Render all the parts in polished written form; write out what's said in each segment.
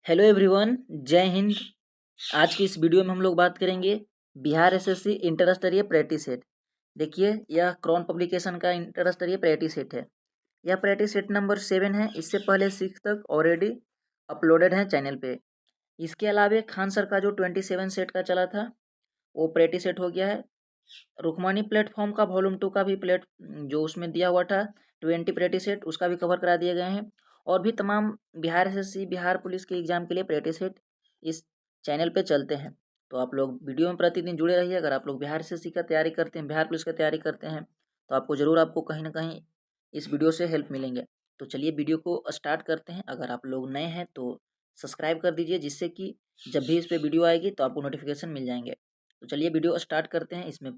Hello everyone, जय हिंद। आज की इस वीडियो में हम लोग बात करेंगे बिहार एसएससी इंटर स्तरीय प्रैक्टिस सेट। देखिए, यह क्रॉन पब्लिकेशन का इंटर स्तरीय प्रैक्टिस सेट है। यह प्रैक्टिस सेट नंबर 7 है। इससे पहले 6 तक ऑलरेडी अपलोडेड है चैनल पे। इसके अलावा खान सर का जो 27 सेट का चला था वो प्रैक्टिस सेट हो गया है। रुक्मानी प्लेटफॉर्म का वॉल्यूम 2 का भी जो उसमें दिया हुआ था 20 प्रैक्टिस सेट, उसका भी कवर करा दिए गए हैं। और भी तमाम बिहार एसएससी, बिहार पुलिस के एग्जाम के लिए प्रैक्टिस सेट इस चैनल पे चलते हैं। तो आप लोग वीडियो में प्रतिदिन जुड़े रहिए। अगर आप लोग बिहार एसएससी का तैयारी करते हैं, बिहार पुलिस का तैयारी करते हैं, तो आपको कहीं ना कहीं इस वीडियो से हेल्प मिलेंगे। तो चलिए वीडियो को स्टार्ट करते हैं। अगर आप लोग नए हैं तो सब्सक्राइब कर दीजिए, जिससे कि जब भी इस पर वीडियो आएगी तो आपको नोटिफिकेशन मिल जाएंगे। तो चलिए वीडियो स्टार्ट करते हैं। इसमें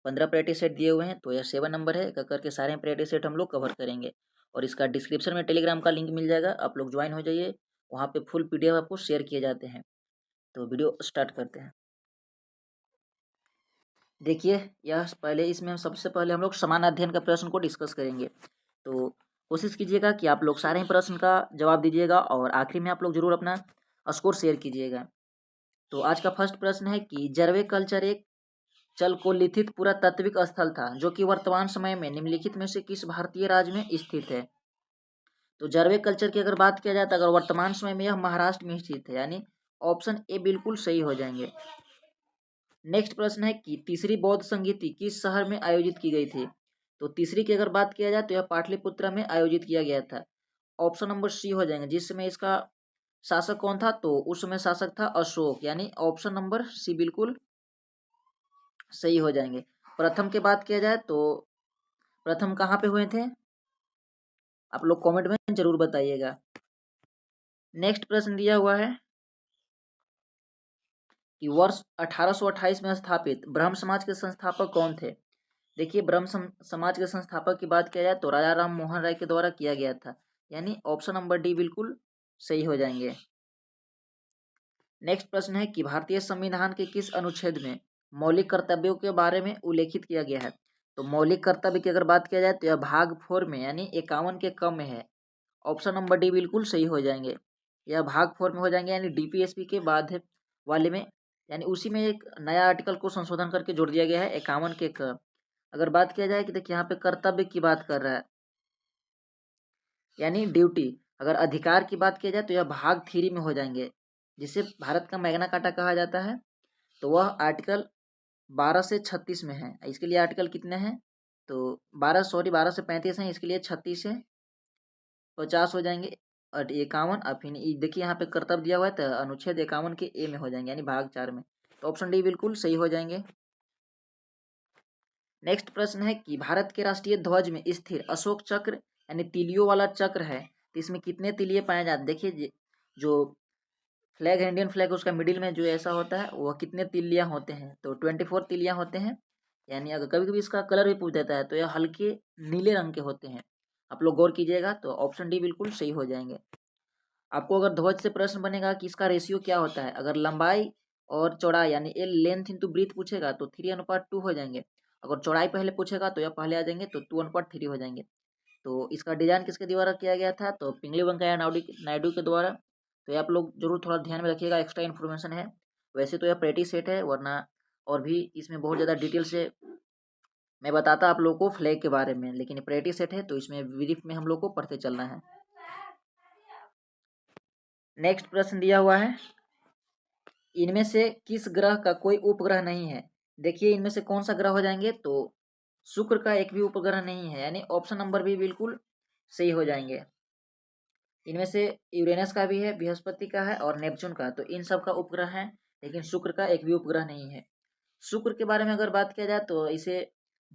15 प्रैक्टिस सेट दिए हुए हैं, तो यह 7 नंबर है। करके सारे प्रैक्टिस सेट हम लोग कवर करेंगे। और इसका डिस्क्रिप्शन में टेलीग्राम का लिंक मिल जाएगा, आप लोग ज्वाइन हो जाइए। वहाँ पे फुल पीडीएफ आपको शेयर किए जाते हैं। तो वीडियो स्टार्ट करते हैं। देखिए, यह पहले इसमें सबसे पहले हम लोग समान अध्ययन का प्रश्न को डिस्कस करेंगे। तो कोशिश कीजिएगा कि आप लोग सारे ही प्रश्न का जवाब दीजिएगा और आखिरी में आप लोग जरूर अपना स्कोर शेयर कीजिएगा। तो आज का फर्स्ट प्रश्न है कि जर्वे कल्चर एक चलकोलिथित पुरातात्विक स्थल था जो कि वर्तमान समय में निम्नलिखित में से किस भारतीय राज्य में स्थित है। तो जर्वे कल्चर की अगर बात किया जाए तो अगर वर्तमान समय में यह महाराष्ट्र में स्थित है, यानी ऑप्शन ए बिल्कुल सही हो जाएंगे। नेक्स्ट प्रश्न है कि तीसरी बौद्ध संगीति किस शहर में आयोजित की गई थी। तो तीसरी की अगर बात किया जाए तो यह पाटलिपुत्र में आयोजित किया गया था। ऑप्शन नंबर सी हो जाएंगे। जिस समय इसका शासक कौन था, तो उस समय शासक था अशोक, यानी ऑप्शन नंबर सी बिल्कुल सही हो जाएंगे। प्रथम की बात किया जाए तो प्रथम कहाँ पे हुए थे, आप लोग कमेंट में जरूर बताइएगा। नेक्स्ट प्रश्न दिया हुआ है कि वर्ष 1828 में स्थापित ब्रह्म समाज के संस्थापक कौन थे। देखिए, समाज के संस्थापक की बात किया जाए तो राजा राम मोहन राय के द्वारा किया गया था, यानी ऑप्शन नंबर डी बिल्कुल सही हो जाएंगे। नेक्स्ट प्रश्न है कि भारतीय संविधान के किस अनुच्छेद में मौलिक कर्तव्यों के बारे में उल्लेखित किया गया है। तो मौलिक कर्तव्य की अगर बात किया जाए तो यह भाग 4 में, यानी 51 के कम में है। ऑप्शन नंबर डी बिल्कुल सही हो जाएंगे। यह भाग 4 में हो जाएंगे, यानी डीपीएसपी के बाद वाले में, यानी उसी में एक नया आर्टिकल को संशोधन करके जोड़ दिया गया है 51 के क। अगर बात किया जाए कि देखिए यहाँ पे कर्तव्य की बात कर रहा है, यानी ड्यूटी। अगर अधिकार की बात किया जाए तो यह भाग 3 में हो जाएंगे, जिसे भारत का मैग्ना कार्टा कहा जाता है। तो वह आर्टिकल 12 से 36 में है। इसके लिए आर्टिकल कितने हैं, तो 12 से 35 हैं। इसके लिए 36 से 50 हो जाएंगे और 51। अब फिर देखिए यहाँ पे कर्तव्य दिया हुआ है, तो अनुच्छेद 51 के ए में हो जाएंगे, यानी भाग 4 में। तो ऑप्शन डी बिल्कुल सही हो जाएंगे। नेक्स्ट प्रश्न है कि भारत के राष्ट्रीय ध्वज में स्थिर अशोक चक्र, यानी तिलियों वाला चक्र है, तो इसमें कितने तिलिये पाए जाते हैं। देखिए, जो फ्लैग है, इंडियन फ्लैग, उसका मिडिल में जो ऐसा होता है वह कितने तिलियां होते हैं, तो 24 तिलियां होते हैं। यानी अगर कभी कभी इसका कलर भी पूछ देता है तो यह हल्के नीले रंग के होते हैं। आप लोग गौर कीजिएगा, तो ऑप्शन डी बिल्कुल सही हो जाएंगे। आपको अगर ध्वज से प्रश्न बनेगा कि इसका रेशियो क्या होता है, अगर लंबाई और चौड़ाई यानी ए लेंथ इंटू ब्रीथ पूछेगा तो 3:2 हो जाएंगे। अगर चौड़ाई पहले पूछेगा तो यह पहले आ जाएंगे, तो 2:3 हो जाएंगे। तो इसका डिजाइन किसके द्वारा किया गया था, तो पिंगली वेंकैया नायडू के द्वारा। तो ये आप लोग जरूर थोड़ा ध्यान में रखिएगा, एक्स्ट्रा इन्फॉर्मेशन है। वैसे तो यह प्रैक्टिस सेट है, वरना और भी इसमें बहुत ज़्यादा डिटेल से मैं बताता आप लोगों को फ्लैग के बारे में, लेकिन प्रैक्टिस सेट है तो इसमें ब्रीफ में हम लोग को पढ़ते चलना है। नेक्स्ट प्रश्न दिया हुआ है, इनमें से किस ग्रह का कोई उपग्रह नहीं है। देखिए, इनमें से कौन सा ग्रह हो जाएंगे, तो शुक्र का एक भी उपग्रह नहीं है, यानी ऑप्शन नंबर भी बिल्कुल सही हो जाएंगे। इनमें से यूरेनस का भी है, बृहस्पति का है और नेपच्यून का, तो इन सब का उपग्रह है, लेकिन शुक्र का एक भी उपग्रह नहीं है। शुक्र के बारे में अगर बात किया जाए तो इसे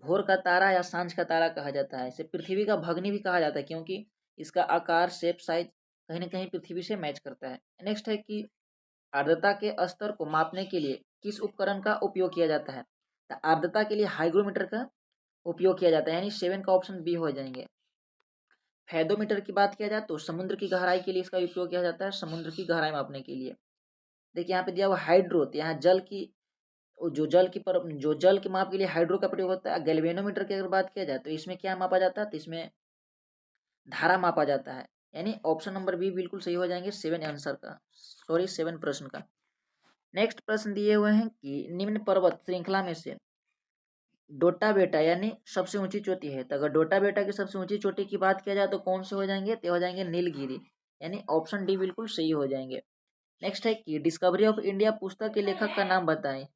भोर का तारा या सांझ का तारा कहा जाता है। इसे पृथ्वी का भग्नी भी कहा जाता है, क्योंकि इसका आकार, शेप, साइज कहीं ना कहीं पृथ्वी से मैच करता है। नेक्स्ट है कि आर्द्रता के स्तर को मापने के लिए किस उपकरण का उपयोग किया जाता है। तो आर्द्रता के लिए हाइग्रोमीटर का उपयोग किया जाता है, यानी 7 का ऑप्शन बी हो जाएंगे। फेदोमीटर की बात किया जाए तो समुद्र की गहराई के लिए इसका उपयोग किया जाता है, समुद्र की गहराई मापने के लिए। देखिए यहाँ पे दिया हुआ हाइड्रो, तो यहाँ जल की जो जल के माप के लिए हाइड्रो का प्रयोग होता है। गैल्वेनोमीटर की अगर बात किया जाए तो इसमें क्या मापा जाता है, तो इसमें धारा मापा जाता है। यानी ऑप्शन नंबर बी बिल्कुल सही हो जाएंगे 7 आंसर का, सॉरी 7 प्रश्न का। नेक्स्ट प्रश्न दिए हुए हैं कि निम्न पर्वत श्रृंखला में से डोटा बेटा यानी सबसे ऊंची चोटी है, तो अगर डोटा बेटा की सबसे ऊंची चोटी की बात किया जाए तो कौन से हो जाएंगे, तो हो जाएंगे नीलगिरी, यानी ऑप्शन डी बिल्कुल सही हो जाएंगे। नेक्स्ट है कि डिस्कवरी ऑफ इंडिया पुस्तक के लेखक का नाम बताएं।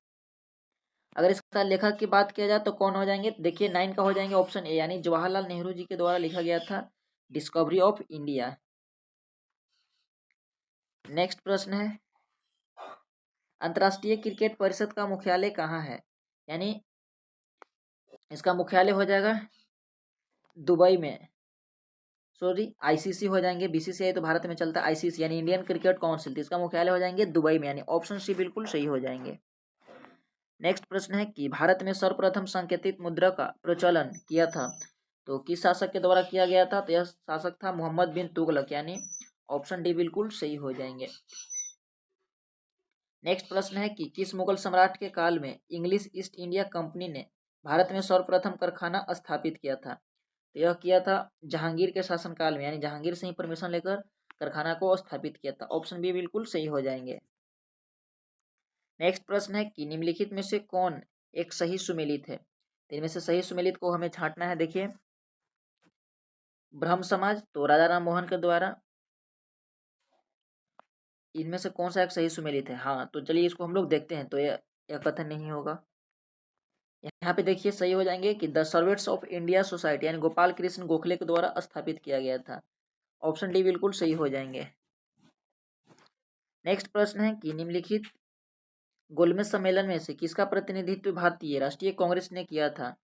अगर इसका लेखक की बात किया जाए तो कौन हो जाएंगे, देखिए 9 का हो जाएंगे ऑप्शन ए, यानी जवाहरलाल नेहरू जी के द्वारा लिखा गया था डिस्कवरी ऑफ इंडिया। नेक्स्ट प्रश्न है अंतर्राष्ट्रीय क्रिकेट परिषद का मुख्यालय कहाँ है, यानी इसका मुख्यालय हो जाएगा दुबई में, सॉरी आईसीसी हो जाएंगे, बीसीसीआई तो भारत में चलता है, आईसीसी यानी इंडियन क्रिकेट काउंसिल, तो इसका मुख्यालय हो जाएंगे दुबई में, यानी ऑप्शन सी बिल्कुल सही हो जाएंगे। नेक्स्ट प्रश्न है कि भारत में सर्वप्रथम संकेतित मुद्रा का प्रचलन किया था, तो किस शासक के द्वारा किया गया था, तो यह शासक था मोहम्मद बिन तुगलक, यानी ऑप्शन डी बिल्कुल सही हो जाएंगे। नेक्स्ट प्रश्न है कि किस मुगल सम्राट के काल में इंग्लिश ईस्ट इंडिया कंपनी ने भारत में सर्वप्रथम कारखाना स्थापित किया था, तो यह किया था जहांगीर के शासनकाल में, यानी जहांगीर से ही परमिशन लेकर कारखाना को स्थापित किया था, ऑप्शन बी बिल्कुल सही हो जाएंगे। नेक्स्ट प्रश्न है कि निम्नलिखित में से कौन एक सही सुमेलित है, तो इनमें से सही सुमेलित को हमें छांटना है। देखिए ब्रह्म समाज तो राजा राम मोहन के द्वारा, इनमें से कौन सा एक सही सुमेलित है, हाँ तो चलिए इसको हम लोग देखते हैं, तो यह कथन नहीं होगा। यहाँ पे देखिए सही हो जाएंगे कि the servants of India society यानी गोपाल कृष्ण गोखले के द्वारा स्थापित किया गया था, ऑप्शन डी बिल्कुल सही हो जाएंगे। नेक्स्ट प्रश्न है कि निम्नलिखित गोलमेज सम्मेलन में से किसका प्रतिनिधित्व भारतीय राष्ट्रीय कांग्रेस ने किया था,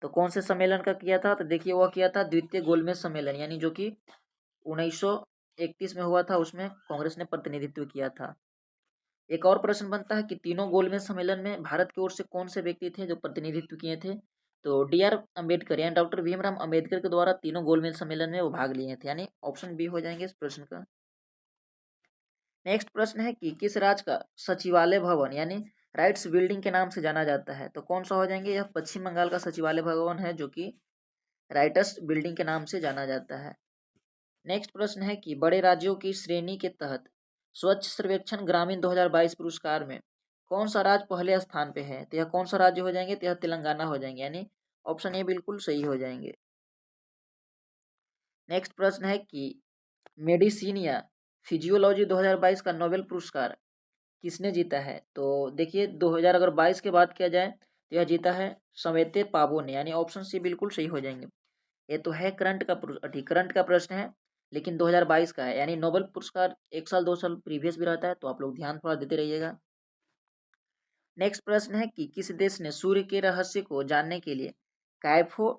तो कौन से सम्मेलन का किया था, तो देखिए वह किया था द्वितीय गोलमेज सम्मेलन, यानी जो कि 1931 में हुआ था, उसमें कांग्रेस ने प्रतिनिधित्व किया था। एक और प्रश्न बनता है कि तीनों गोलमेज सम्मेलन में भारत की ओर से कौन से व्यक्ति थे जो प्रतिनिधित्व किए थे, तो डी आर अम्बेडकर यानी डॉक्टर भीमराव अम्बेडकर के द्वारा तीनों गोलमेज सम्मेलन में वो भाग लिए थे, यानी ऑप्शन बी हो जाएंगे इस प्रश्न का। नेक्स्ट प्रश्न है कि किस राज्य का सचिवालय भवन यानी राइट्स बिल्डिंग के नाम से जाना जाता है, तो कौन सा हो जाएंगे, यह पश्चिम बंगाल का सचिवालय भवन है जो कि राइटर्स बिल्डिंग के नाम से जाना जाता है। नेक्स्ट प्रश्न है कि बड़े राज्यों की श्रेणी के तहत स्वच्छ सर्वेक्षण ग्रामीण 2022 पुरस्कार में कौन सा राज्य पहले स्थान पे है, तो यह कौन सा राज्य हो जाएंगे, तो यह तेलंगाना हो जाएंगे, यानी ऑप्शन ए बिल्कुल सही हो जाएंगे। नेक्स्ट प्रश्न है कि मेडिसिन या फिजियोलॉजी 2022 का नोबेल पुरस्कार किसने जीता है, तो देखिए 2022 के बात किया जाए तो यह जीता है सवेते पाबो ने, यानी ऑप्शन सी बिल्कुल सही हो जाएंगे। ये तो है करंट का प्रश्न है, लेकिन 2022 का है, यानी नोबेल पुरस्कार 1 साल 2 साल प्रीवियस भी रहता है, तो आप लोग ध्यान थोड़ा देते रहिएगा। नेक्स्ट प्रश्न है कि किस देश ने सूर्य के रहस्य को जानने के लिए काइफो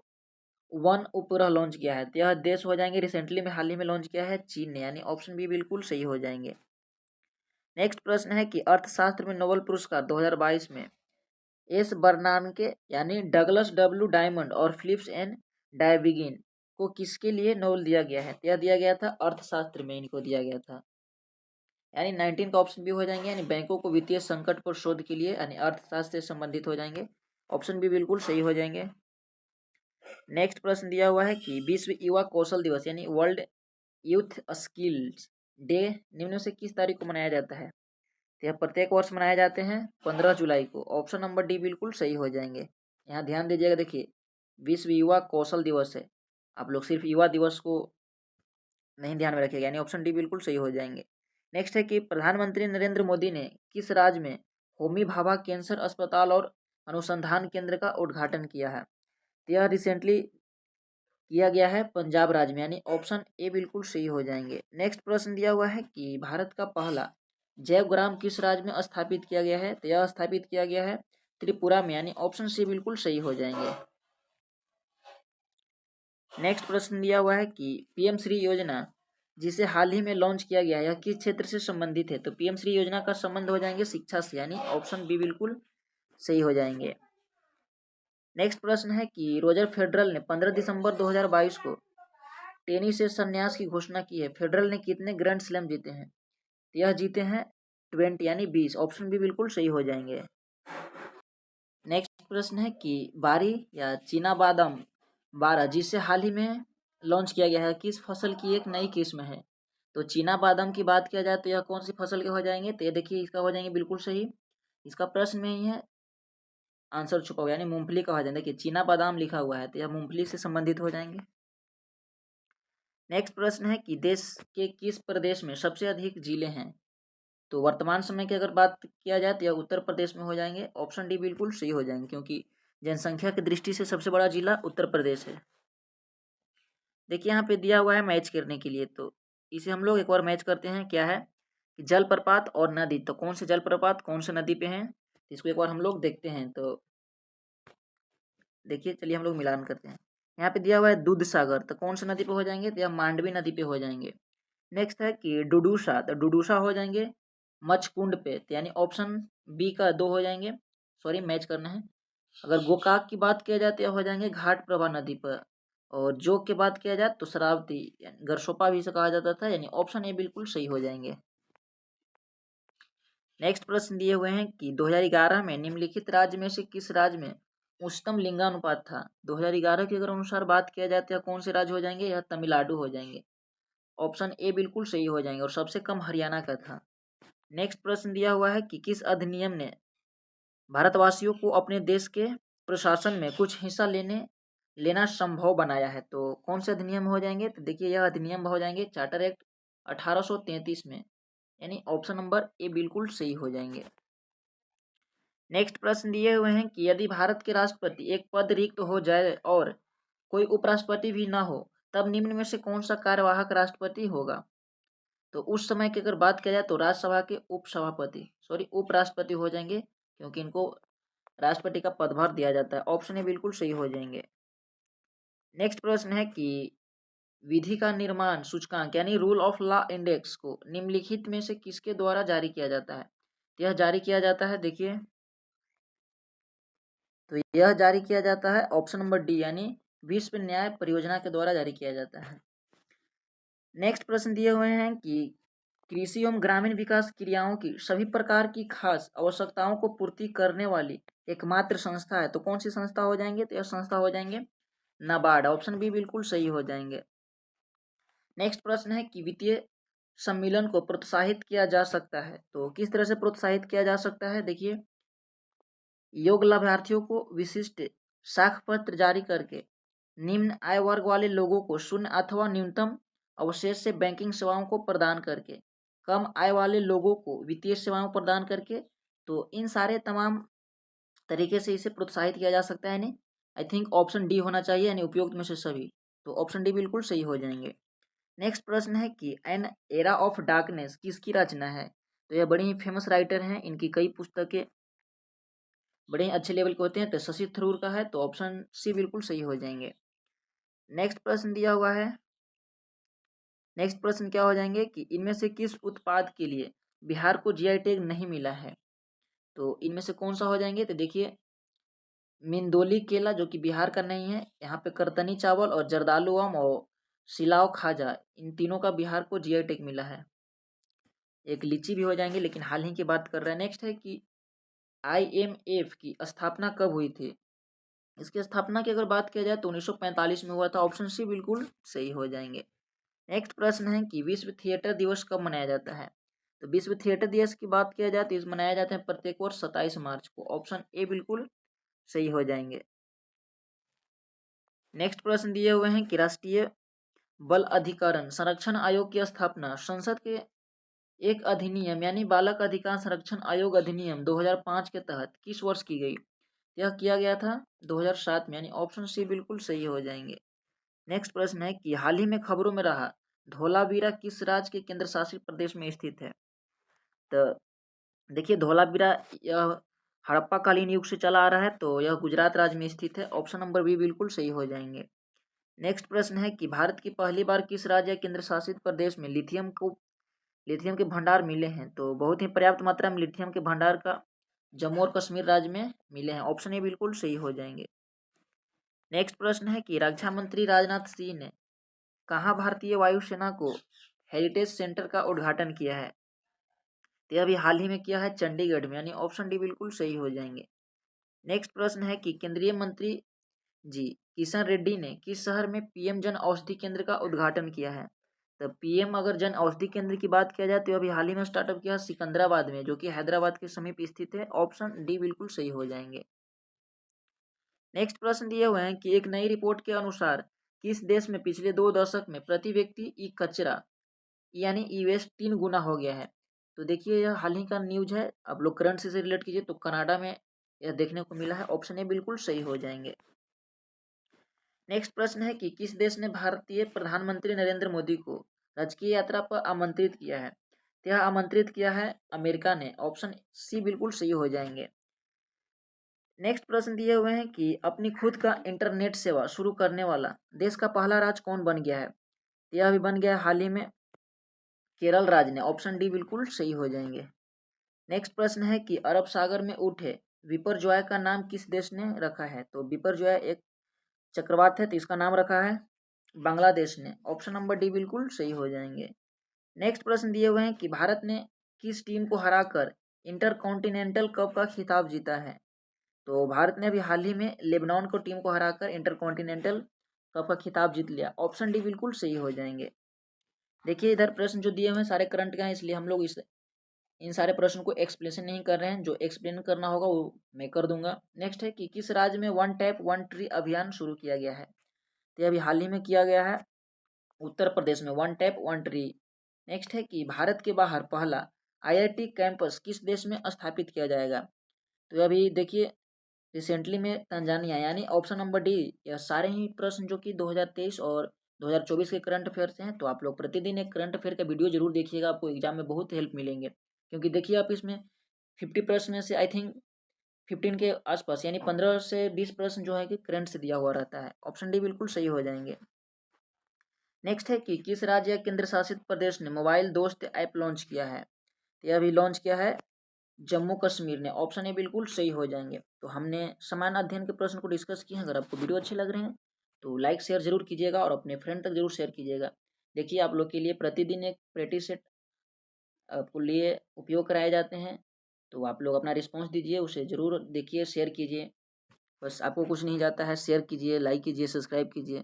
1 उपग्रह लॉन्च किया है, तो यह देश हो जाएंगे रिसेंटली में हाल ही में लॉन्च किया है चीन ने, यानी ऑप्शन बी बिल्कुल सही हो जाएंगे। नेक्स्ट प्रश्न है कि अर्थशास्त्र में नोबेल पुरस्कार 2022 में एस बर्नानके यानी डगलस डब्ल्यू डायमंड और फिलिप्स एन डायबिगिन को किसके लिए नोबेल दिया गया है, यह दिया गया था अर्थशास्त्र में इनको दिया गया था, यानी 19 का ऑप्शन भी हो जाएंगे, यानी बैंकों को वित्तीय संकट पर शोध के लिए, यानी अर्थशास्त्र से संबंधित हो जाएंगे, ऑप्शन भी बिल्कुल सही हो जाएंगे। नेक्स्ट प्रश्न दिया हुआ है कि विश्व युवा कौशल दिवस यानी वर्ल्ड यूथ स्किल्स डे निम्न में से किस तारीख को मनाया जाता है, तो यह प्रत्येक वर्ष मनाए जाते हैं 15 जुलाई को, ऑप्शन नंबर डी बिल्कुल सही हो जाएंगे। यहाँ ध्यान दीजिएगा, देखिए विश्व युवा कौशल दिवस है, आप लोग सिर्फ युवा दिवस को नहीं ध्यान में रखिएगा, यानी ऑप्शन डी बिल्कुल सही हो जाएंगे। नेक्स्ट है कि प्रधानमंत्री नरेंद्र मोदी ने किस राज्य में होमी भाभा कैंसर अस्पताल और अनुसंधान केंद्र का उद्घाटन किया है, तो यह रिसेंटली किया गया है पंजाब राज्य में, यानी ऑप्शन ए बिल्कुल सही हो जाएंगे। नेक्स्ट प्रश्न दिया हुआ है कि भारत का पहला जैवग्राम किस राज्य में स्थापित किया गया है, तो यह स्थापित किया गया है त्रिपुरा में, यानी ऑप्शन सी बिल्कुल सही हो जाएंगे। नेक्स्ट प्रश्न दिया हुआ है कि पीएम श्री योजना जिसे हाल ही में लॉन्च किया गया है यह किस क्षेत्र से संबंधित है, तो पीएम श्री योजना का संबंध हो जाएंगे शिक्षा से, यानी ऑप्शन बी बिल्कुल सही हो जाएंगे। नेक्स्ट प्रश्न है कि रोजर फेडरल ने 15 दिसंबर 2022 को टेनिस से संन्यास की घोषणा की है, फेडरल ने कितने ग्रैंड स्लैम जीते हैं, तो यह जीते हैं 20 यानी 20, ऑप्शन भी बिल्कुल सही हो जाएंगे। नेक्स्ट प्रश्न है कि बारी या चीना बादाम 12 जिसे हाल ही में लॉन्च किया गया है, किस फसल की एक नई किस्म है। तो चीना बादाम की बात किया जाए तो यह कौन सी फसल के हो जाएंगे, तो ये देखिए इसका हो जाएंगे बिल्कुल सही। इसका प्रश्न में ही है आंसर छुपा हुआ, यानी मूंगफली का हो जाएगा। देखिए चीना बादाम लिखा हुआ है तो यह मूंगफली से संबंधित हो जाएंगे। नेक्स्ट प्रश्न है कि देश के किस प्रदेश में सबसे अधिक जिले हैं। तो वर्तमान समय की अगर बात किया जाए तो यह उत्तर प्रदेश में हो जाएंगे। ऑप्शन डी बिल्कुल सही हो जाएंगे, क्योंकि जनसंख्या की दृष्टि से सबसे बड़ा जिला उत्तर प्रदेश है। देखिए यहाँ पे दिया हुआ है मैच करने के लिए, तो इसे हम लोग एक बार मैच करते हैं। क्या है कि जलप्रपात और नदी, तो कौन से जलप्रपात कौन से नदी पे हैं, तो इसको एक बार हम लोग देखते हैं। तो देखिए चलिए हम लोग मिलान करते हैं। यहाँ पे दिया हुआ है दूध सागर, तो कौन सी नदी पे हो जाएंगे, तो यह मांडवी नदी पे हो जाएंगे। नेक्स्ट है कि डुडूसा, तो डुडूसा हो जाएंगे मचकुंड पे, तो यानी ऑप्शन बी का 2 हो जाएंगे। सॉरी मैच करना है। अगर गोकाक की बात किया जाए तो यह हो जाएंगे घाट प्रभा नदी पर। और जोग की बात किया जाए तो शरावती, यानी गरसोपा भी इसे कहा जाता था, यानी ऑप्शन ए बिल्कुल सही हो जाएंगे। नेक्स्ट प्रश्न दिए हुए हैं कि 2011 में निम्नलिखित राज्य में से किस राज्य में उच्चतम लिंगानुपात था। 2011 के अगर अनुसार बात किया जाए तो यह कौन से राज्य हो जाएंगे, यह तमिलनाडु हो जाएंगे। ऑप्शन ए बिल्कुल सही हो जाएंगे, और सबसे कम हरियाणा का था। नेक्स्ट प्रश्न दिया हुआ है कि किस अधिनियम ने भारतवासियों को अपने देश के प्रशासन में कुछ हिस्सा लेना संभव बनाया है। तो कौन से अधिनियम हो जाएंगे, तो देखिए यह अधिनियम हो जाएंगे चार्टर एक्ट 1833 में, यानी ऑप्शन नंबर ए बिल्कुल सही हो जाएंगे। नेक्स्ट प्रश्न दिए हुए हैं कि यदि भारत के राष्ट्रपति एक पद रिक्त हो जाए और कोई उपराष्ट्रपति भी ना हो, तब निम्न में से कौन सा कार्यवाहक राष्ट्रपति होगा। तो उस समय की अगर बात किया जाए तो राज्यसभा के उपराष्ट्रपति हो जाएंगे, क्योंकि इनको राष्ट्रपति का पदभार दिया जाता है। ऑप्शन ए बिल्कुल सही हो जाएंगे। नेक्स्ट प्रश्न है कि विधि का निर्माण सूचकांक यानी रूल ऑफ लॉ इंडेक्स को निम्नलिखित में से किसके द्वारा जारी किया जाता है। तो यह जारी किया जाता है, देखिए तो यह जारी किया जाता है ऑप्शन नंबर डी, यानी विश्व न्याय परियोजना के द्वारा जारी किया जाता है। नेक्स्ट प्रश्न दिए हुए हैं कि कृषि एवं ग्रामीण विकास क्रियाओं की सभी प्रकार की खास आवश्यकताओं को पूर्ति करने वाली एकमात्र संस्था है। तो कौन सी संस्था हो जाएंगे, तो यह संस्था हो जाएंगे नाबार्ड। ऑप्शन बी बिल्कुल सही हो जाएंगे। नेक्स्ट प्रश्न है कि वित्तीय सम्मेलन को प्रोत्साहित किया जा सकता है। तो किस तरह से प्रोत्साहित किया जा सकता है, देखिए योग्य लाभार्थियों को विशिष्ट साख पत्र जारी करके, निम्न आय वर्ग वाले लोगों को शून्य अथवा न्यूनतम अवशेष से बैंकिंग सेवाओं को प्रदान करके, कम आय वाले लोगों को वित्तीय सेवाओं प्रदान करके। तो इन सारे तमाम तरीके से इसे प्रोत्साहित किया जा सकता है। यानी आई थिंक ऑप्शन डी होना चाहिए, यानी उपयुक्त में से सभी। तो ऑप्शन डी बिल्कुल सही हो जाएंगे। नेक्स्ट प्रश्न है कि एन एरा ऑफ डार्कनेस किसकी रचना है। तो यह बड़ी ही फेमस राइटर हैं, इनकी कई पुस्तकें बड़े ही अच्छे लेवल के होते हैं। तो शशि थरूर का है, तो ऑप्शन सी बिल्कुल सही हो जाएंगे। नेक्स्ट प्रश्न दिया हुआ है, नेक्स्ट प्रश्न क्या हो जाएंगे कि इनमें से किस उत्पाद के लिए बिहार को जीआई टैग नहीं मिला है। तो इनमें से कौन सा हो जाएंगे, तो देखिए मिंदोली केला जो कि बिहार का नहीं है, यहाँ पे करतनी चावल और जर्दालू आम और सिलाव खाजा, इन तीनों का बिहार को जीआई टैग मिला है। एक लीची भी हो जाएंगे, लेकिन हाल ही की बात कर रहे हैं। नेक्स्ट है कि आईएमएफ की स्थापना कब हुई थी। इसकी स्थापना की अगर बात किया जाए तो 1945 में हुआ था। ऑप्शन सी बिल्कुल सही हो जाएंगे। नेक्स्ट प्रश्न है कि विश्व थिएटर दिवस कब मनाया जाता है। तो विश्व थिएटर दिवस की बात किया जाए तो इस मनाया जाता है प्रत्येक वर्ष 27 मार्च को। ऑप्शन ए बिल्कुल सही हो जाएंगे। नेक्स्ट प्रश्न दिए हुए हैं कि राष्ट्रीय बल अधिकरण संरक्षण आयोग की स्थापना संसद के एक अधिनियम यानी बालक अधिकार संरक्षण आयोग अधिनियम 2005 के तहत किस वर्ष की गई। यह किया गया था 2007 में, यानी ऑप्शन सी बिल्कुल सही हो जाएंगे। नेक्स्ट प्रश्न है कि हाल ही में खबरों में रहा धोलावीरा किस राज्य के केंद्र शासित प्रदेश में स्थित है। तो देखिए धोलावीरा यह हड़प्पा कालीन युग से चला आ रहा है, तो यह गुजरात राज्य में स्थित है। ऑप्शन नंबर बी बिल्कुल सही हो जाएंगे। नेक्स्ट प्रश्न है कि भारत की पहली बार किस राज्य या केंद्र शासित प्रदेश में लिथियम के भंडार मिले हैं। तो बहुत ही पर्याप्त मात्रा में लिथियम के भंडार का जम्मू और कश्मीर राज्य में मिले हैं। ऑप्शन ए बिल्कुल सही हो जाएंगे। नेक्स्ट प्रश्न है कि रक्षा मंत्री राजनाथ सिंह ने कहाँ भारतीय वायुसेना को हेरिटेज सेंटर का उद्घाटन किया है। तो यह अभी हाल ही में किया है चंडीगढ़ में, यानी ऑप्शन डी बिल्कुल सही हो जाएंगे। नेक्स्ट प्रश्न है कि केंद्रीय मंत्री जी, किशन रेड्डी ने किस शहर में पीएम जन औषधि केंद्र का उद्घाटन किया है? तो पीएम अगर जन औषधि केंद्र की बात किया जाए तो अभी हाल ही में स्टार्टअप किया सिकंदराबाद में, जो कि हैदराबाद के समीप स्थित है। ऑप्शन डी बिल्कुल सही हो जाएंगे। नेक्स्ट प्रश्न दिए हुए हैं कि एक नई रिपोर्ट के अनुसार किस देश में पिछले 2 दशक में प्रति व्यक्ति ई कचरा यानी ई वेस्ट 3 गुना हो गया है? तो देखिए यह हाल ही का न्यूज है, आप लोग करंट से रिलेट कीजिए तो कनाडा में यह देखने को मिला है। ऑप्शन ए बिल्कुल सही हो जाएंगे। नेक्स्ट प्रश्न है कि किस देश ने भारतीय प्रधानमंत्री नरेंद्र मोदी को राजकीय यात्रा पर आमंत्रित किया है? तो यह आमंत्रित किया है अमेरिका ने। ऑप्शन सी बिल्कुल सही हो जाएंगे। नेक्स्ट प्रश्न दिए हुए हैं कि अपनी खुद का इंटरनेट सेवा शुरू करने वाला देश का पहला राज्य कौन बन गया है? यह अभी बन गया है हाल ही में केरल राज्य ने। ऑप्शन डी बिल्कुल सही हो जाएंगे। नेक्स्ट प्रश्न है कि अरब सागर में उठे विपर्जॉय का नाम किस देश ने रखा है? तो विपर्जॉय एक चक्रवात है, तो इसका नाम रखा है बांग्लादेश ने। ऑप्शन नंबर डी बिल्कुल सही हो जाएंगे। नेक्स्ट प्रश्न दिए हुए हैं कि भारत ने किस टीम को हराकर इंटरकॉन्टिनेंटल कप का खिताब जीता है? तो भारत ने अभी हाल ही में लेबनान को टीम को हराकर इंटरकॉन्टिनेंटल कप का खिताब जीत लिया। ऑप्शन डी बिल्कुल सही हो जाएंगे। देखिए इधर प्रश्न जो दिए हुए हैं सारे करंट के हैं, इसलिए हम लोग इन सारे प्रश्न को एक्सप्लेनेशन नहीं कर रहे हैं। जो एक्सप्लेन करना होगा वो मैं कर दूंगा। नेक्स्ट है कि किस राज्य में वन टैप वन ट्री अभियान शुरू किया गया है? तो अभी हाल ही में किया गया है उत्तर प्रदेश में, one tap one tree. Next है कि भारत के बाहर पहला आईआईटी कैंपस किस देश में स्थापित किया जाएगा? तो अभी देखिए रिसेंटली में तंजानिया, यानी ऑप्शन नंबर डी। यह सारे ही प्रश्न जो कि 2023 और 2024 के करंट अफेयर से हैं, तो आप लोग प्रतिदिन एक करंट अफेयर का वीडियो जरूर देखिएगा, आपको एग्जाम में बहुत हेल्प मिलेंगे। क्योंकि देखिए आप इसमें 50 प्रश्न में से आई थिंक 15 के आसपास यानी 15 से 20 प्रश्न जो है कि करंट से दिया हुआ रहता है। ऑप्शन डी बिल्कुल सही हो जाएंगे। नेक्स्ट है कि किस राज्य या केंद्र शासित प्रदेश ने मोबाइल दोस्त ऐप लॉन्च किया है? तो यह अभी लॉन्च किया है जम्मू कश्मीर ने। ऑप्शन ए बिल्कुल सही हो जाएंगे। तो हमने समान अध्ययन के प्रश्न को डिस्कस किए हैं। अगर आपको वीडियो अच्छे लग रहे हैं तो लाइक शेयर जरूर कीजिएगा और अपने फ्रेंड तक जरूर शेयर कीजिएगा। देखिए आप लोग के लिए प्रतिदिन एक प्रैक्टिस सेट आपको लिए उपयोग कराए जाते हैं, तो आप लोग अपना रिस्पॉन्स दीजिए, उसे ज़रूर देखिए, शेयर कीजिए। बस आपको कुछ नहीं जाता है, शेयर कीजिए, लाइक कीजिए, सब्सक्राइब कीजिए।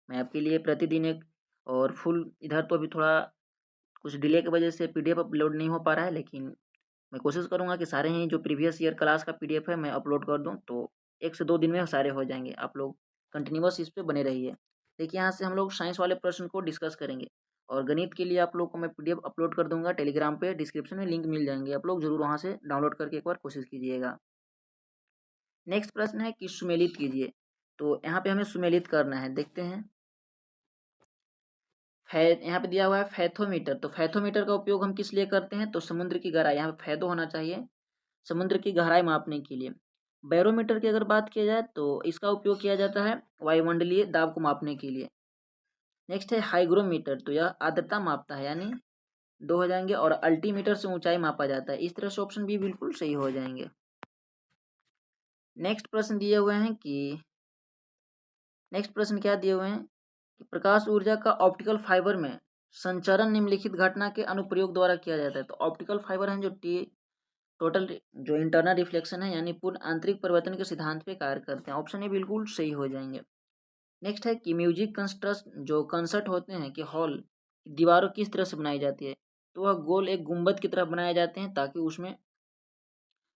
मैं आपके लिए प्रतिदिन एक और फुल, इधर तो अभी थोड़ा कुछ डिले की वजह से पीडीएफ अपलोड नहीं हो पा रहा है, लेकिन मैं कोशिश करूंगा कि सारे ही जो प्रीवियस ईयर क्लास का पीडीएफ है मैं अपलोड कर दूं, तो 1 से 2 दिन में सारे हो जाएंगे। आप लोग कंटिन्यूअस इस पे बने रहिए। देखिए यहाँ से हम लोग साइंस वाले प्रश्न को डिस्कस करेंगे और गणित के लिए आप लोग को मैं पीडीएफ अपलोड कर दूंगा टेलीग्राम पे, डिस्क्रिप्शन में लिंक मिल जाएंगे, आप लोग जरूर वहाँ से डाउनलोड करके एक बार कोशिश कीजिएगा। नेक्स्ट प्रश्न है कि सुमेलित कीजिए। तो यहाँ पे हमें सुमेलित करना है, देखते हैं। यहाँ पे दिया हुआ है फैथोमीटर। तो फैथोमीटर का उपयोग हम किस लिए करते हैं? तो समुद्र की गहराई, यहाँ पे फैथो होना चाहिए, समुद्र की गहराई मापने के लिए। बैरोमीटर की अगर बात किया जाए तो इसका उपयोग किया जाता है वायुमंडलीय दाब को मापने के लिए। नेक्स्ट है हाइग्रोमीटर, तो यह आर्द्रता मापता है, यानी 2 हो जाएंगे। और अल्टीमीटर से ऊंचाई मापा जाता है। इस तरह से ऑप्शन बी बिल्कुल सही हो जाएंगे। नेक्स्ट प्रश्न दिए हुए हैं कि नेक्स्ट प्रश्न क्या दिए हुए हैं कि प्रकाश ऊर्जा का ऑप्टिकल फाइबर में संचरण निम्नलिखित घटना के अनुप्रयोग द्वारा किया जाता है। तो ऑप्टिकल फाइबर हैं जो टोटल जो इंटरनल रिफ्लेक्शन है यानी पूर्ण आंतरिक परिवर्तन के सिद्धांत पे कार्य करते हैं। ऑप्शन ए बिल्कुल सही हो जाएंगे। नेक्स्ट है कि म्यूजिक कंस्ट्रस्ट जो कंसर्ट होते हैं कि हॉल दीवारों किस तरह से बनाई जाती है? तो वह गोल एक गुंबद की तरह बनाए जाते हैं ताकि उसमें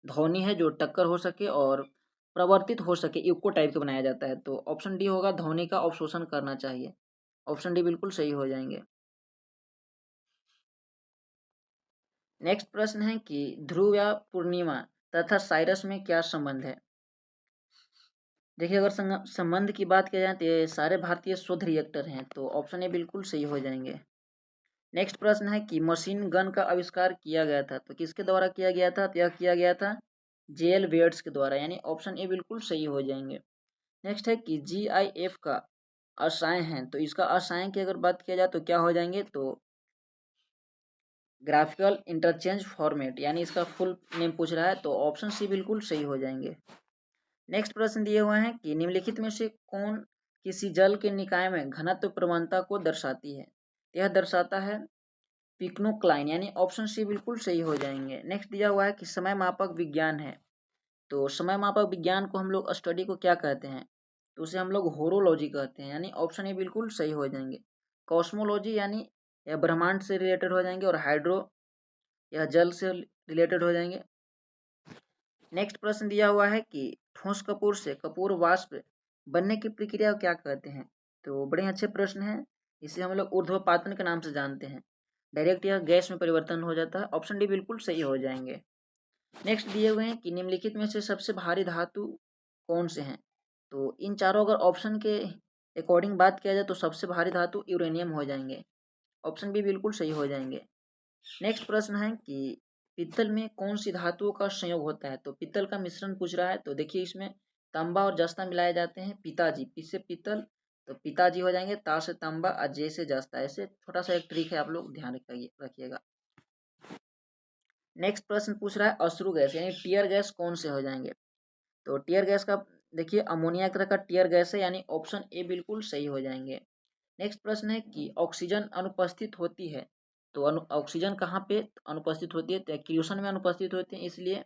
ध्वनि है जो टक्कर हो सके और प्रवर्तित हो सके, इको टाइप का बनाया जाता है। तो ऑप्शन डी होगा, ध्वनि का अवशोषण करना चाहिए। ऑप्शन डी बिल्कुल सही हो जाएंगे। नेक्स्ट प्रश्न है कि ध्रुव या पूर्णिमा तथा साइरस में क्या संबंध है? देखिए अगर संबंध की बात की जाए तो ये सारे भारतीय शोध रिएक्टर हैं, तो ऑप्शन ए बिल्कुल सही हो जाएंगे। नेक्स्ट प्रश्न है कि मशीन गन का आविष्कार किया गया था, तो किसके द्वारा किया गया था? तो यह किया गया था जेएल वेयर्स के द्वारा, यानी ऑप्शन ए बिल्कुल सही हो जाएंगे। नेक्स्ट है कि जीआईएफ का आशय है, तो इसका आशय की अगर बात किया जाए तो क्या हो जाएंगे? तो ग्राफिकल इंटरचेंज फॉर्मेट, यानी इसका फुल नेम पूछ रहा है, तो ऑप्शन सी बिल्कुल सही हो जाएंगे। नेक्स्ट प्रश्न दिए हुए हैं कि निम्नलिखित में से कौन किसी जल के निकाय में घनत्व प्रवणता को दर्शाती है? यह दर्शाता है पिक्नोक्लाइन, यानी ऑप्शन सी बिल्कुल सही हो जाएंगे। नेक्स्ट दिया हुआ है कि समय मापक विज्ञान है, तो समय मापक विज्ञान को हम लोग स्टडी को क्या कहते हैं? तो उसे हम लोग होरोलॉजी कहते हैं, यानी ऑप्शन ए बिल्कुल सही हो जाएंगे। कॉस्मोलॉजी यानी यह ब्रह्मांड से रिलेटेड हो जाएंगे, और हाइड्रो यह जल से रिलेटेड हो जाएंगे। नेक्स्ट प्रश्न दिया हुआ है कि ठोस कपूर से कपूर वाष्प बनने की प्रक्रिया को क्या कहते हैं। तो बड़े अच्छे प्रश्न है, इसे हम लोग ऊर्ध्वपातन के नाम से जानते हैं। डायरेक्ट यह गैस में परिवर्तन हो जाता है। ऑप्शन डी बिल्कुल सही हो जाएंगे। नेक्स्ट दिए हुए हैं कि निम्नलिखित में से सबसे भारी धातु कौन से हैं। तो इन चारों अगर ऑप्शन के अकॉर्डिंग बात किया जाए तो सबसे भारी धातु यूरेनियम हो जाएंगे। ऑप्शन बी बिल्कुल सही हो जाएंगे। नेक्स्ट प्रश्न है कि पित्तल में कौन सी धातुओं का संयोग होता है। तो पित्तल का मिश्रण पूछ रहा है, तो देखिए इसमें तांबा और जस्ता मिलाए जाते हैं। पिताजी, पी से पित्तल तो पिताजी हो जाएंगे, ता से तांबा और जे से जस्ता। ऐसे छोटा सा एक ट्रिक है, आप लोग ध्यान रखिएगा। नेक्स्ट प्रश्न पूछ रहा है अश्रु गैस यानी टीयर गैस कौन से हो जाएंगे। तो टीयर गैस का देखिए अमोनिया तरह का टीयर गैस है, यानी ऑप्शन ए बिल्कुल सही हो जाएंगे। नेक्स्ट प्रश्न है कि ऑक्सीजन अनुपस्थित होती है। तो ऑक्सीजन कहाँ पे अनुपस्थित होती है, तो किरोसिन में अनुपस्थित होती है। इसलिए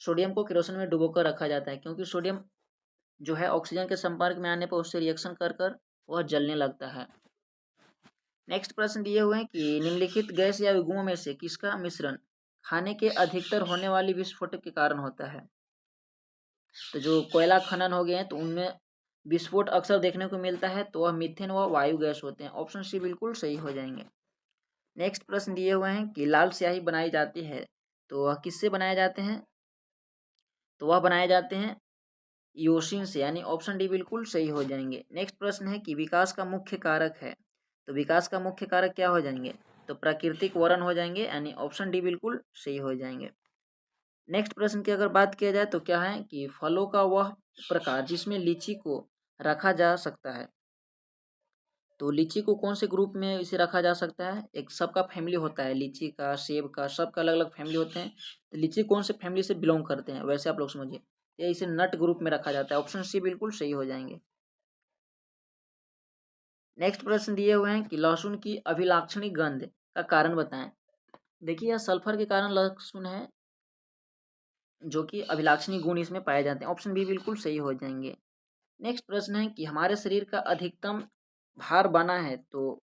सोडियम को किरोसिन में डुबोकर रखा जाता है, क्योंकि सोडियम जो है ऑक्सीजन के संपर्क में आने पर उससे रिएक्शन कर कर वह जलने लगता है। नेक्स्ट प्रश्न दिए हुए हैं कि निम्नलिखित गैस या युग्मों में से किसका मिश्रण खाने के अधिकतर होने वाली विस्फोट के कारण होता है। तो जो कोयला खनन हो गए हैं तो उनमें विस्फोट अक्सर देखने को मिलता है, तो वह मीथेन व वायु गैस होते हैं। ऑप्शन सी बिल्कुल सही हो जाएंगे। नेक्स्ट प्रश्न दिए हुए हैं कि लाल स्याही बनाई जाती है, तो वह किससे बनाए जाते हैं। तो वह बनाए जाते हैं योशिन से, यानी ऑप्शन डी बिल्कुल सही हो जाएंगे। नेक्स्ट प्रश्न है कि विकास का मुख्य कारक है। तो विकास का मुख्य कारक क्या हो जाएंगे, तो प्राकृतिक वरण हो जाएंगे, यानी ऑप्शन डी बिल्कुल सही हो जाएंगे। नेक्स्ट प्रश्न की अगर बात किया जाए तो क्या है कि फलों का वह प्रकार जिसमें लीची को रखा जा सकता है। तो लीची को कौन से ग्रुप में इसे रखा जा सकता है। एक सबका फैमिली होता है, लीची का, सेब का, सबका अलग अलग फैमिली होते हैं। तो लीची कौन से फैमिली से बिलोंग करते हैं, वैसे आप लोग समझिए। ये इसे नट ग्रुप में रखा जाता है। ऑप्शन सी बिल्कुल सही हो जाएंगे। नेक्स्ट प्रश्न दिए हुए हैं कि लहसुन की अभिलाक्षणी गंध का कारण बताएं। देखिए यह सल्फर के कारण लहसुन है, जो कि अभिलाक्षणी गुण इसमें पाए जाते हैं। ऑप्शन बी बिल्कुल सही हो जाएंगे। नेक्स्ट प्रश्न है कि हमारे शरीर का अधिकतम भार बना है, तो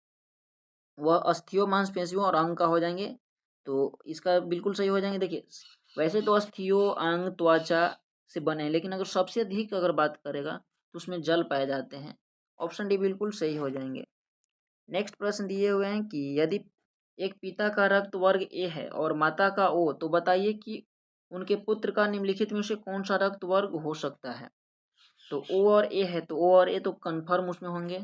वह अस्थियों, मांसपेशियों और अंग का हो जाएंगे। तो इसका बिल्कुल सही हो जाएंगे। देखिए वैसे तो अस्थियों, अंग, त्वचा से बने हैं, लेकिन अगर सबसे अधिक अगर बात करेगा तो उसमें जल पाए जाते हैं। ऑप्शन डी बिल्कुल सही हो जाएंगे। नेक्स्ट प्रश्न दिए हुए हैं कि यदि एक पिता का रक्त वर्ग ए है और माता का ओ, तो बताइए कि उनके पुत्र का निम्नलिखित में से कौन सा रक्त वर्ग हो सकता है। तो ओ और ए है, तो ओ और ए तो कन्फर्म उसमें होंगे,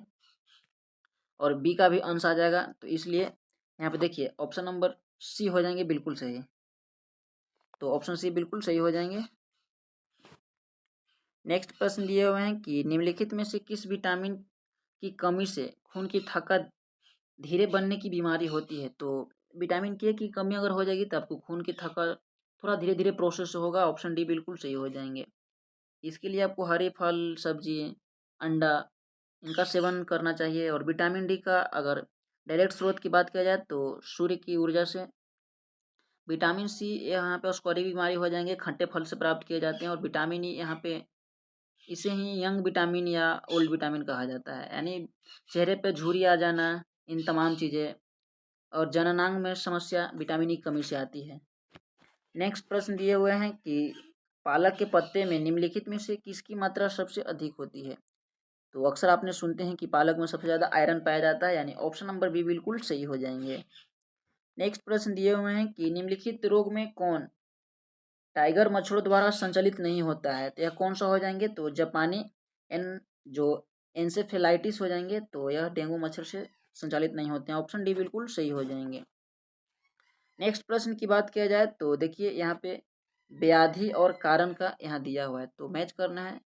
और बी का भी अंश आ जाएगा। तो इसलिए यहाँ पे देखिए ऑप्शन नंबर सी हो जाएंगे बिल्कुल सही। तो ऑप्शन सी बिल्कुल सही हो जाएंगे। नेक्स्ट प्रश्न दिए हुए हैं कि निम्नलिखित में से किस विटामिन की कमी से खून की थक्का धीरे बनने की बीमारी होती है। तो विटामिन के की कमी अगर हो जाएगी तो आपको खून की थक्का थोड़ा धीरे धीरे प्रोसेस होगा। ऑप्शन डी बिल्कुल सही हो जाएंगे। इसके लिए आपको हरे फल, सब्जी, अंडा इनका सेवन करना चाहिए। और विटामिन डी का अगर डायरेक्ट स्रोत की बात किया जाए तो सूर्य की ऊर्जा से। विटामिन सी यहाँ पे स्कॉरी बीमारी हो जाएंगे, खट्टे फल से प्राप्त किए जाते हैं। और विटामिन ई यहाँ पे इसे ही यंग विटामिन या ओल्ड विटामिन कहा जाता है, यानी चेहरे पे झुर्री आ जाना, इन तमाम चीज़ें, और जननांग में समस्या विटामिन ई कमी से आती है। नेक्स्ट प्रश्न दिए हुए हैं कि पालक के पत्ते में निम्नलिखित में से किसकी मात्रा सबसे अधिक होती है। तो अक्सर आपने सुनते हैं कि पालक में सबसे ज़्यादा आयरन पाया जाता है, यानी ऑप्शन नंबर बी बिल्कुल सही हो जाएंगे। नेक्स्ट प्रश्न दिए हुए हैं कि निम्नलिखित रोग में कौन टाइगर मच्छरों द्वारा संचालित नहीं होता है। तो यह कौन सा हो जाएंगे, तो जापानी एन जो एंसेफेलाइटिस हो जाएंगे। तो यह डेंगू मच्छर से संचालित नहीं होते हैं। ऑप्शन डी बिल्कुल सही हो जाएंगे। नेक्स्ट प्रश्न की बात किया जाए तो देखिए यहाँ पे व्याधि और कारण का यहाँ दिया हुआ है, तो मैच करना है।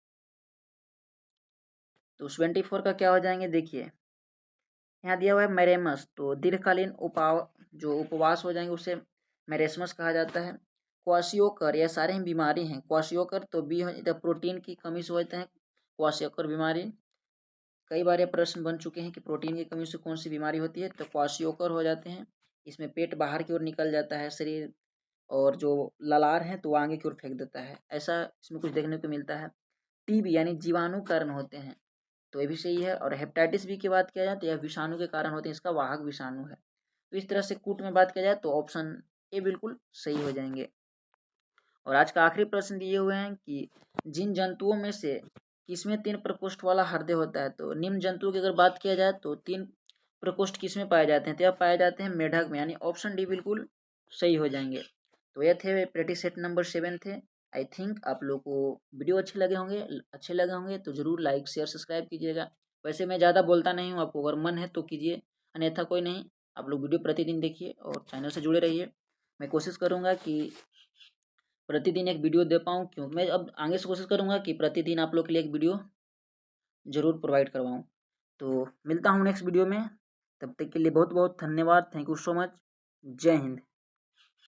तो 24 का क्या हो जाएंगे, देखिए यहाँ दिया हुआ है मैरेमस, तो दीर्घकालीन जो उपवास हो जाएंगे उसे मैरेस्मस कहा जाता है। क्वाशियोकर, यह सारे ही बीमारी हैं। क्वाशियोकर तो बी तो प्रोटीन की कमी से होते हैं क्वाशियोकर बीमारी। कई बार ये प्रश्न बन चुके हैं कि प्रोटीन की कमी से कौन सी बीमारी होती है, तो क्वाशियोकर हो जाते हैं। इसमें पेट बाहर की ओर निकल जाता है शरीर, और जो ललार है तो वो आगे की ओर फेंक देता है, ऐसा इसमें कुछ देखने को मिलता है। टीबी यानी जीवाणु कारण होते हैं, तो ये भी सही है। और हेपेटाइटिस बी की बात किया जाए तो यह विषाणु के कारण होते हैं, इसका वाहक विषाणु है। तो इस तरह से कूट में बात किया जाए तो ऑप्शन ए बिल्कुल सही हो जाएंगे। और आज का आखिरी प्रश्न दिए हुए हैं कि जिन जंतुओं में से किसमें 3 प्रकोष्ठ वाला हृदय होता है। तो निम्न जंतुओं की अगर बात किया जाए तो 3 प्रकोष्ठ किसमें पाए जाते हैं, तो यह पाए जाते हैं मेढक में, यानी ऑप्शन डी बिल्कुल सही हो जाएंगे। तो यह थे प्रैक्टिस सेट नंबर 7 थे। आई थिंक आप लोग को वीडियो अच्छे लगे होंगे तो जरूर लाइक शेयर सब्सक्राइब कीजिएगा। वैसे मैं ज़्यादा बोलता नहीं हूँ, आपको अगर मन है तो कीजिए, अन्यथा कोई नहीं। आप लोग वीडियो प्रतिदिन देखिए और चैनल से जुड़े रहिए। मैं कोशिश करूँगा कि प्रतिदिन एक वीडियो दे पाऊँ, क्योंकि मैं अब आगे से कोशिश करूँगा कि प्रतिदिन आप लोग के लिए एक वीडियो जरूर प्रोवाइड करवाऊँ। तो मिलता हूँ नेक्स्ट वीडियो में, तब तक के लिए बहुत बहुत धन्यवाद। Thank you so much. जय हिंद।